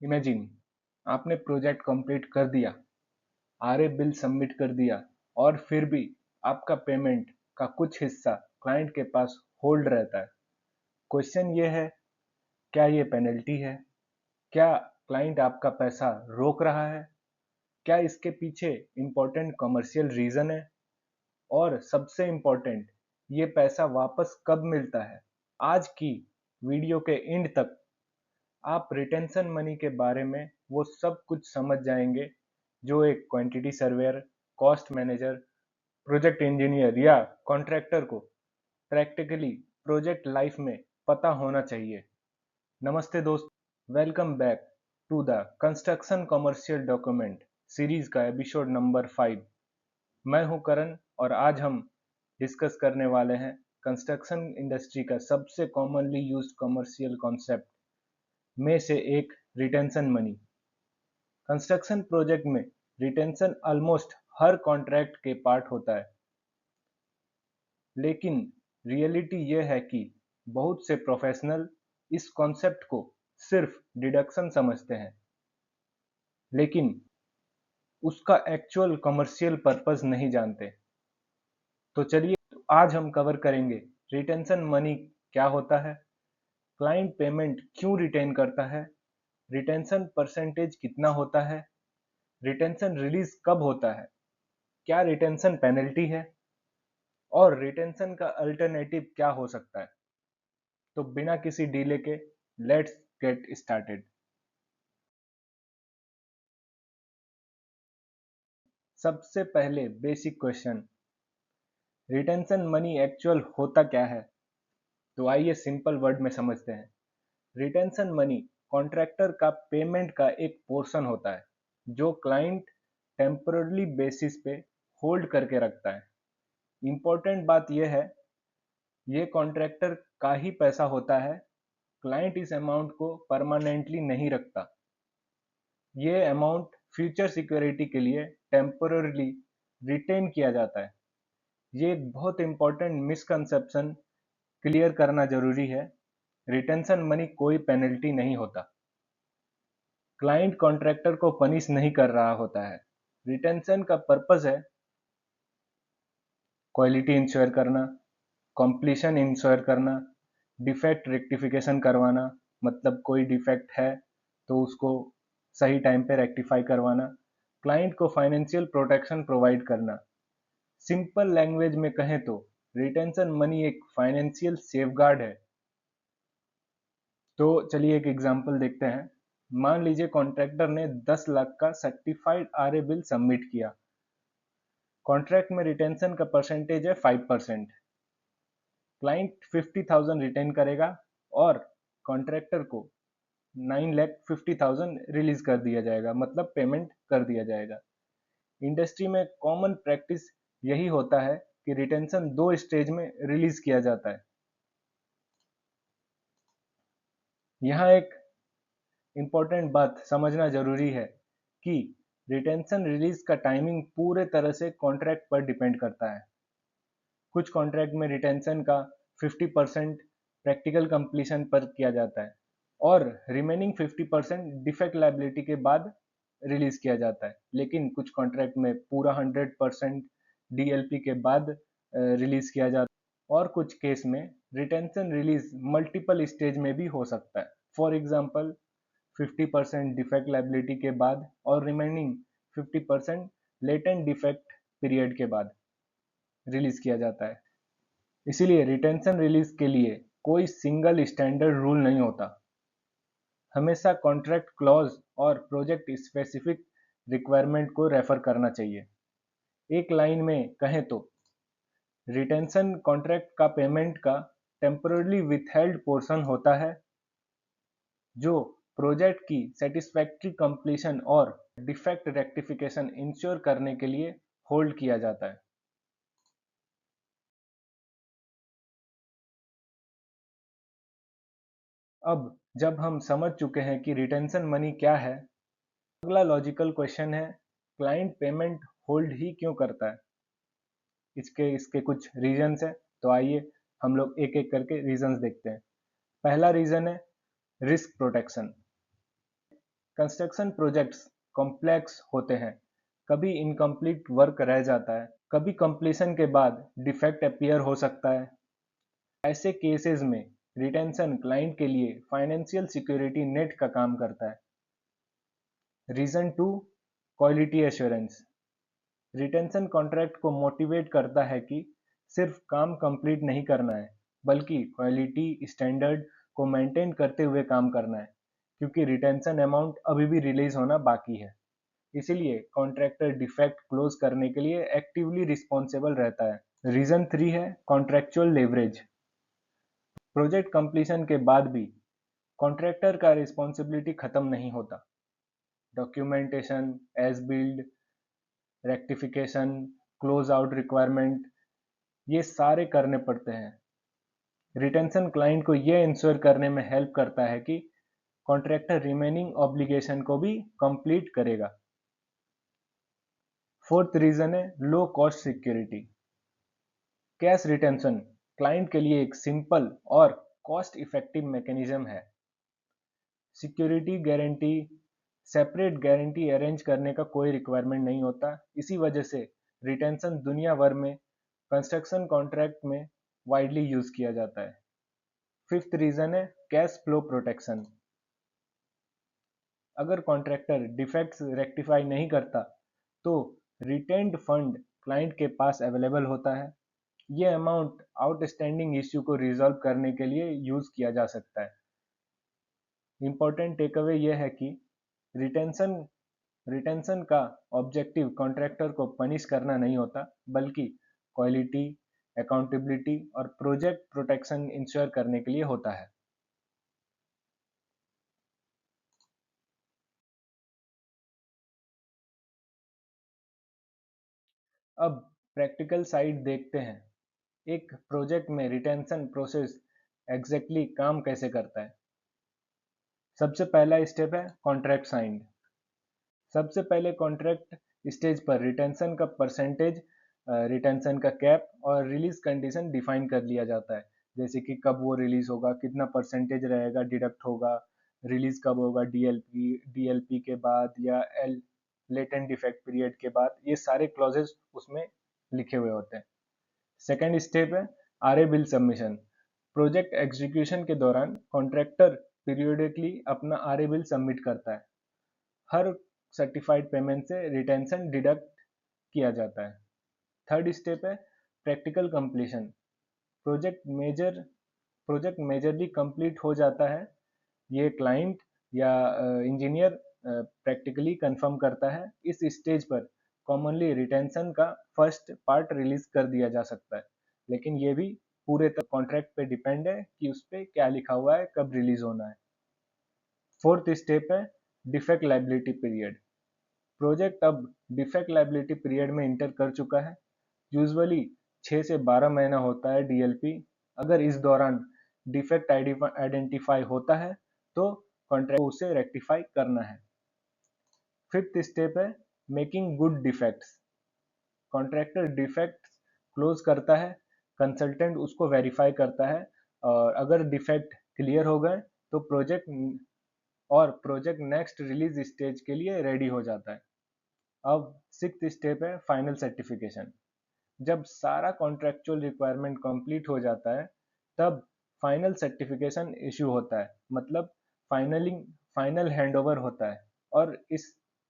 Imagine आपने project complete कर दिया, आरए बिल सबमिट कर दिया और फिर भी आपका पेमेंट का कुछ हिस्सा क्लाइंट के पास होल्ड रहता है। क्वेश्चन ये है, क्या ये पेनल्टी है? क्या क्लाइंट आपका पैसा रोक रहा है? क्या इसके पीछे इंपॉर्टेंट कमर्शियल रीजन है? और सबसे इंपॉर्टेंट, ये पैसा वापस कब मिलता है? आज की वीडियो के एंड तक आप रिटेंशन मनी के बारे में वो सब कुछ समझ जाएंगे जो एक quantity surveyor, cost manager, project engineer या कॉन्ट्रैक्टर को प्रैक्टिकली प्रोजेक्ट लाइफ में पता होना चाहिए। नमस्ते दोस्त, welcome back to the construction commercial document series का एपिसोड नंबर 5। मैं हूं करण और आज हम डिस्कस करने वाले हैं कंस्ट्रक्शन इंडस्ट्री का सबसे कॉमनली यूज्ड कमर्शियल कॉन्सेप्ट में से एक, रिटेंशन मनी। कंस्ट्रक्शन प्रोजेक्ट में रिटेंशन ऑलमोस्ट हर कॉन्ट्रैक्ट के पार्ट होता है, लेकिन रियलिटी यह है कि बहुत से प्रोफेशनल इस कॉन्सेप्ट को सिर्फ डिडक्शन समझते हैं, लेकिन उसका एक्चुअल कमर्शियल पर्पस नहीं जानते। तो चलिए, आज हम कवर करेंगे रिटेंशन मनी क्या होता है, क्लाइंट पेमेंट क्यों रिटेन करता है, रिटेंशन परसेंटेज कितना होता है, रिटेंशन रिलीज कब होता है, क्या रिटेंशन पेनल्टी है और रिटेंशन का अल्टरनेटिव क्या हो सकता है। तो बिना किसी डिले के लेट्स गेट स्टार्टेड। सबसे पहले basic question, retention money actual होता क्या है? तो आइए सिंपल वर्ड में समझते हैं। रिटेंशन मनी कॉन्ट्रैक्टर का पेमेंट का एक पोर्शन होता है जो क्लाइंट टेम्पररी बेसिस पे होल्ड करके रखता है। इंपॉर्टेंट बात यह है, ये कॉन्ट्रैक्टर का ही पैसा होता है, क्लाइंट इस अमाउंट को परमानेंटली नहीं रखता। ये अमाउंट फ्यूचर सिक्योरिटी के लिए टेम्पररली रिटेन किया जाता है। ये एक बहुत इंपॉर्टेंट मिसकंसेप्शन क्लियर करना जरूरी है। रिटेंशन मनी कोई पेनल्टी नहीं होता, क्लाइंट कॉन्ट्रैक्टर को पनिश नहीं कर रहा होता है। रिटेंशन का पर्पस है क्वालिटी इंश्योर करना, कंप्लीशन इंश्योर करना, डिफेक्ट रेक्टिफिकेशन करवाना, मतलब कोई डिफेक्ट है तो उसको सही टाइम पे रेक्टिफाई करवाना, क्लाइंट को फाइनेंशियल प्रोटेक्शन प्रोवाइड करना। सिंपल लैंग्वेज में कहें तो रिटेंशन मनी एक फाइनेंशियल सेफगार्ड है। तो चलिए एक एग्जांपल देखते हैं। मान लीजिए कॉन्ट्रैक्टर ने 10 लाख का सर्टिफाइड आरए बिल सबमिट किया। कॉन्ट्रैक्ट में रिटेंशन का परसेंटेज है 5%। क्लाइंट 50,000 रिटेन करेगा और कॉन्ट्रैक्टर को 9,50,000 रिलीज कर दिया जाएगा, मतलब पेमेंट कर दिया जाएगा। इंडस्ट्री में कॉमन प्रैक्टिस यही होता है कि रिटेंशन दो स्टेज में रिलीज किया जाता है। यहाँ एक इंपॉर्टेंट बात समझना जरूरी है कि रिटेंशन रिलीज का टाइमिंग पूरे तरह से कॉन्ट्रैक्ट पर डिपेंड करता है। कुछ कॉन्ट्रैक्ट में रिटेंशन का 50% प्रैक्टिकल कंप्लीशन पर किया जाता है और रिमेनिंग 50% डिफेक्ट लायबिलिटी के बाद रिलीज किया जाता है, लेकिन कुछ कॉन्ट्रैक्ट में पूरा 100% डीएलपी के बाद रिलीज किया जाता है और कुछ केस में रिटेंशन रिलीज मल्टीपल स्टेज में भी हो सकता है। फॉर एग्जांपल 50% डिफेक्ट लायबिलिटी के बाद और रिमेनिंग 50% लेटेंट डिफेक्ट पीरियड के बाद रिलीज किया जाता है। इसीलिए रिटेंशन रिलीज के लिए कोई सिंगल स्टैंडर्ड रूल नहीं होता। हमेशा कॉन्ट्रैक्ट क्लॉज और प्रोजेक्ट स्पेसिफिक रिक्वायरमेंट को रेफर करना चाहिए। एक लाइन में कहें तो रिटेंशन कॉन्ट्रैक्ट का पेमेंट का टेम्पररी विथहेल्ड पोर्शन होता है जो प्रोजेक्ट की सेटिस्फैक्ट्री कंप्लीशन और डिफेक्ट रेक्टिफिकेशन इंश्योर करने के लिए होल्ड किया जाता है। अब जब हम समझ चुके हैं कि रिटेंशन मनी क्या है, अगला लॉजिकल क्वेश्चन है, क्लाइंट पेमेंट होल्ड ही क्यों करता है? इसके इसके कुछ रीजंस है, तो आइए हम लोग एक एक करके रीजंस देखते हैं। पहला रीजन है risk protection. Construction projects complex होते हैं, कभी इनकम्प्लीट वर्क रह जाता है, कभी कंप्लीशन के बाद डिफेक्ट अपीयर हो सकता है। ऐसे केसेस में रिटेंशन क्लाइंट के लिए फाइनेंशियल सिक्योरिटी नेट का काम करता है। Reason two, quality assurance. Retention contract को मोटिवेट करता है कि सिर्फ काम कंप्लीट नहीं करना है, बल्कि क्वालिटी स्टैंडर्ड को मेंटेन करते हुए काम करना है, क्योंकि रिटेंशन अमाउंट अभी भी रिलीज होना बाकी है। इसीलिए कॉन्ट्रैक्टर डिफेक्ट क्लोज करने के लिए एक्टिवली रिस्पॉन्सिबल रहता है। रीजन 3 है कॉन्ट्रैक्चुअल लेवरेज। प्रोजेक्ट कंप्लीशन के बाद भी कॉन्ट्रैक्टर का रिस्पॉन्सिबिलिटी खत्म नहीं होता। Documentation, as built, rectification, close out requirement, ये सारे करने पड़ते हैं। रिटेंशन क्लाइंट को यह इंश्योर करने में हेल्प करता है कि कॉन्ट्रैक्टर रिमेनिंग ऑब्लिगेशन को भी कंप्लीट करेगा। फोर्थ रीजन है low cost security. Cash retention client के लिए एक सिंपल और कॉस्ट इफेक्टिव मैकेनिज्म है। Security guarantee, separate guarantee arrange करने का कोई रिक्वायरमेंट नहीं होता। इसी वजह से रिटेंशन दुनिया भर में कंस्ट्रक्शन कॉन्ट्रैक्ट में वाइडली यूज किया जाता है। फिफ्थ रीजन है कैश फ्लो प्रोटेक्शन। अगर कॉन्ट्रैक्टर डिफेक्ट्स रेक्टिफाई नहीं करता तो रिटेन्ड फंड क्लाइंट के पास अवेलेबल होता है। यह अमाउंट आउटस्टैंडिंग इश्यू को रिजॉल्व करने के लिए यूज किया जा सकता है। इंपॉर्टेंट टेकअवे यह है कि रिटेंशन रिटेंशन का ऑब्जेक्टिव कॉन्ट्रैक्टर को पनिश करना नहीं होता, बल्कि क्वालिटी, अकाउंटेबिलिटी और प्रोजेक्ट प्रोटेक्शन इंश्योर करने के लिए होता है। अब प्रैक्टिकल साइड देखते हैं। एक प्रोजेक्ट में रिटेंशन प्रोसेस एग्जैक्टली काम कैसे करता है। सबसे पहला स्टेप है कॉन्ट्रैक्ट साइंड। सबसे पहले कॉन्ट्रैक्ट स्टेज पर रिटेंशन का परसेंटेज, रिटेंशन का कैप और रिलीज कंडीशन डिफाइन कर लिया जाता है। जैसे कि कब वो रिलीज होगा, कितना परसेंटेज रहेगा डिडक्ट होगा, रिलीज कब होगा, डीएलपी के बाद या एल लेटेंट डिफेक्ट पीरियड के बाद, ये सारे क्लॉजेस उसमें लिखे हुए होते हैं। सेकेंड स्टेप है RA bill submission. Project execution के दौरान कॉन्ट्रैक्टर पीरियोडिकली अपना आरए बिल सबमिट करता है। हर सर्टिफाइड पेमेंट से रिटेंशन डिडक्ट किया जाता है। थर्ड स्टेप है practical completion. Project major project majorly complete हो जाता है। ये क्लाइंट या इंजीनियर प्रैक्टिकली कंफर्म करता है। इस स्टेज पर कॉमनली रिटेंशन का फर्स्ट पार्ट रिलीज कर दिया जा सकता है, लेकिन ये भी पूरे कॉन्ट्रैक्ट पे डिपेंड है कि उस पर क्या लिखा हुआ है, कब रिलीज होना है। फोर्थ स्टेप है डिफेक्ट लाइबिलिटी पीरियड। प्रोजेक्ट अब डिफेक्ट लाइबिलिटी पीरियड में इंटर कर चुका है। यूजुअली 6 से 12 महीना होता है डीएलपी। अगर इस दौरान डिफेक्ट आइडेंटिफाई होता है तो कॉन्ट्रैक्ट को उसे रेक्टिफाई करना है। फिफ्थ स्टेप है making good defects. Contractor defects close करता है, कंसल्टेंट उसको वेरीफाई करता है, और अगर डिफेक्ट क्लियर हो गए तो प्रोजेक्ट नेक्स्ट रिलीज स्टेज के लिए रेडी हो जाता है। अब सिक्स्थ स्टेप है फाइनल सर्टिफिकेशन। जब सारा कॉन्ट्रेक्चुअल रिक्वायरमेंट कंप्लीट हो जाता है तब फाइनल सर्टिफिकेशन इशू होता है, मतलब फाइनल हैंडओवर होता है,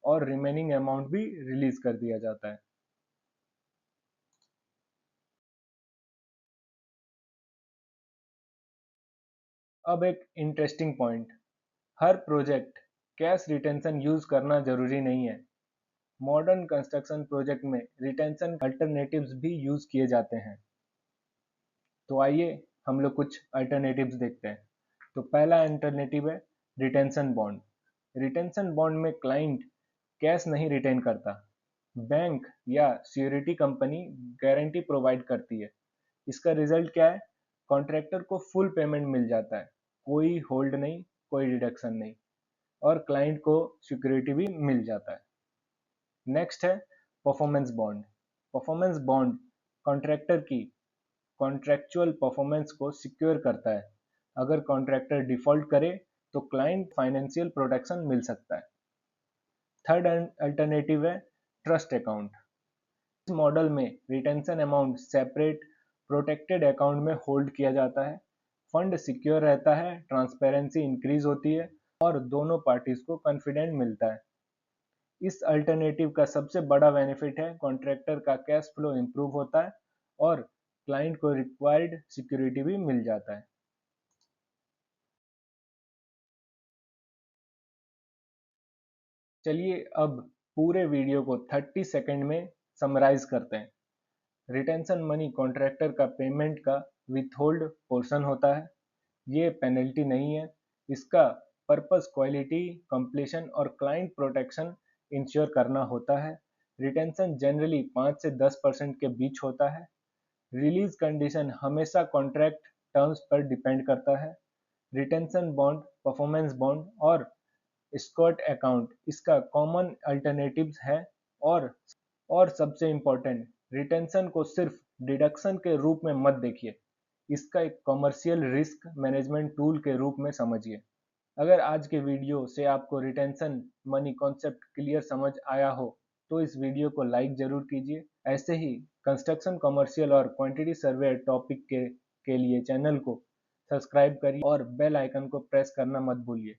और रिमेनिंग अमाउंट भी रिलीज कर दिया जाता है। अब एक इंटरेस्टिंग पॉइंट, हर प्रोजेक्ट कैश रिटेंशन यूज करना जरूरी नहीं है। मॉडर्न कंस्ट्रक्शन प्रोजेक्ट में रिटेंशन अल्टरनेटिव्स भी यूज किए जाते हैं। तो आइए हम लोग कुछ अल्टरनेटिव्स देखते हैं। तो पहला अल्टरनेटिव है रिटेंशन बॉन्ड। रिटेंशन बॉन्ड में क्लाइंट कैश नहीं रिटेन करता, बैंक या सिक्योरिटी कंपनी गारंटी प्रोवाइड करती है। इसका रिजल्ट क्या है? कॉन्ट्रैक्टर को फुल पेमेंट मिल जाता है, कोई होल्ड नहीं, कोई डिडक्शन नहीं, और क्लाइंट को सिक्योरिटी भी मिल जाता है। नेक्स्ट है performance bond. Performance bond contractor की कॉन्ट्रैक्चुअल परफॉर्मेंस को सिक्योर करता है। अगर कॉन्ट्रैक्टर डिफॉल्ट करे तो क्लाइंट फाइनेंशियल प्रोटेक्शन मिल सकता है। थर्ड अल्टरनेटिव है ट्रस्ट अकाउंट। इस मॉडल में retention amount separate protected account में होल्ड किया जाता है, फंड सिक्योर रहता है, ट्रांसपेरेंसी इंक्रीज होती है और दोनों पार्टीज को कॉन्फिडेंट मिलता है। इस अल्टरनेटिव का सबसे बड़ा बेनिफिट है कॉन्ट्रैक्टर का कैश फ्लो इंप्रूव होता है और क्लाइंट को रिक्वायर्ड सिक्योरिटी भी मिल जाता है। चलिए अब पूरे वीडियो को 30 सेकंड में समराइज करते हैं। रिटेंशन मनी कॉन्ट्रैक्टर का पेमेंट का विथहोल्ड पोर्शन होता है। ये पेनल्टी नहीं है। इसका पर्पस क्वालिटी, कंप्लीशन और क्लाइंट प्रोटेक्शन इंश्योर करना होता है। रिटेंशन जनरली 5 से 10% के बीच होता है। रिलीज कंडीशन हमेशा कॉन्ट्रैक्ट टर्म्स पर डिपेंड करता है। रिटेंशन बॉन्ड, परफॉर्मेंस बॉन्ड और स्कॉट अकाउंट इसका कॉमन अल्टरनेटिव्स है। और सबसे इम्पोर्टेंट, रिटेंशन को सिर्फ डिडक्शन के रूप में मत देखिए, इसका एक कमर्शियल रिस्क मैनेजमेंट टूल के रूप में समझिए। अगर आज के वीडियो से आपको रिटेंशन मनी कॉन्सेप्ट क्लियर समझ आया हो तो इस वीडियो को लाइक जरूर कीजिए। ऐसे ही कंस्ट्रक्शन, कमर्शियल और क्वांटिटी सर्वे टॉपिक के लिए चैनल को सब्सक्राइब करिए और बेल आइकन को प्रेस करना मत भूलिए।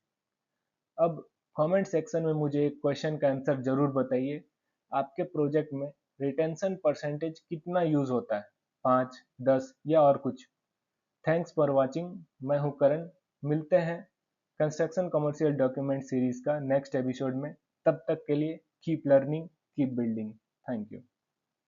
अब कमेंट सेक्शन में मुझे एक क्वेश्चन का आंसर जरूर बताइए, आपके प्रोजेक्ट में रिटेंशन परसेंटेज कितना यूज होता है, 5, 10 या और कुछ। Thanks for watching. मैं हूं करण। मिलते हैं कंस्ट्रक्शन कमर्शियल डॉक्यूमेंट सीरीज का नेक्स्ट एपिसोड में। तब तक के लिए keep learning, keep building. Thank you.